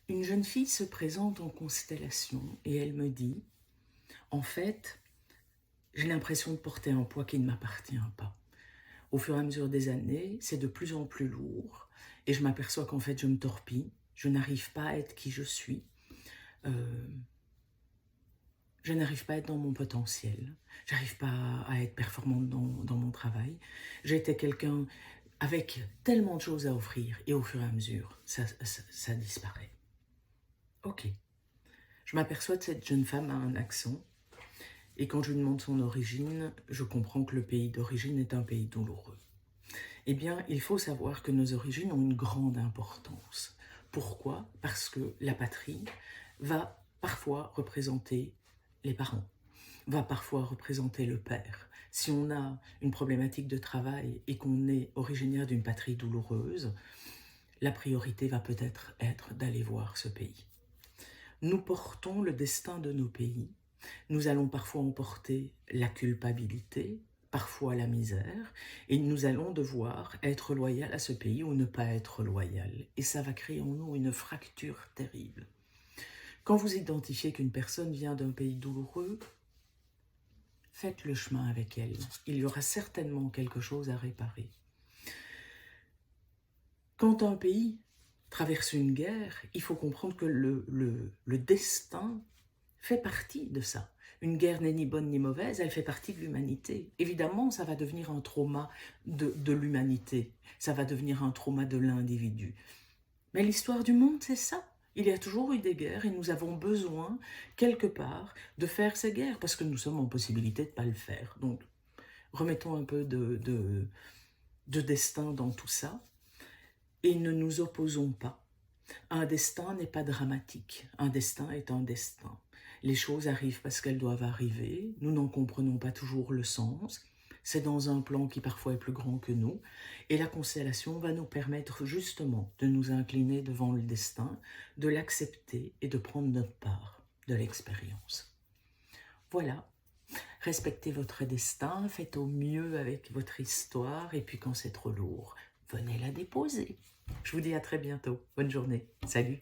Une jeune fille se présente en constellation et elle me dit, en fait, j'ai l'impression de porter un poids qui ne m'appartient pas. Au fur et à mesure des années, c'est de plus en plus lourd et je m'aperçois qu'en fait, je me torpille, je n'arrive pas à être qui je suis, euh, je n'arrive pas à être dans mon potentiel, j'arrive pas à être performante dans mon travail. J'étais quelqu'un avec tellement de choses à offrir et au fur et à mesure, ça disparaît. Ok. Je m'aperçois que cette jeune femme a un accent, et quand je lui demande son origine, je comprends que le pays d'origine est un pays douloureux. Eh bien, il faut savoir que nos origines ont une grande importance. Pourquoi? Parce que la patrie va parfois représenter les parents, va parfois représenter le père. Si on a une problématique de travail et qu'on est originaire d'une patrie douloureuse, la priorité va peut-être être d'aller voir ce pays. Nous portons le destin de nos pays. Nous allons parfois emporter la culpabilité, parfois la misère, et nous allons devoir être loyal à ce pays ou ne pas être loyal. Et ça va créer en nous une fracture terrible. Quand vous identifiez qu'une personne vient d'un pays douloureux, faites le chemin avec elle. Il y aura certainement quelque chose à réparer. Quand un pays traverse une guerre, il faut comprendre que le destin fait partie de ça. Une guerre n'est ni bonne ni mauvaise, elle fait partie de l'humanité. Évidemment, ça va devenir un trauma de l'humanité, ça va devenir un trauma de l'individu. Mais l'histoire du monde, c'est ça. Il y a toujours eu des guerres et nous avons besoin, quelque part, de faire ces guerres, parce que nous sommes en possibilité de ne pas le faire. Donc, remettons un peu de destin dans tout ça et ne nous opposons pas. Un destin n'est pas dramatique, un destin est un destin. Les choses arrivent parce qu'elles doivent arriver, nous n'en comprenons pas toujours le sens, c'est dans un plan qui parfois est plus grand que nous, et la constellation va nous permettre justement de nous incliner devant le destin, de l'accepter et de prendre notre part de l'expérience. Voilà, respectez votre destin, faites au mieux avec votre histoire, et puis quand c'est trop lourd, venez la déposer. Je vous dis à très bientôt, bonne journée, salut.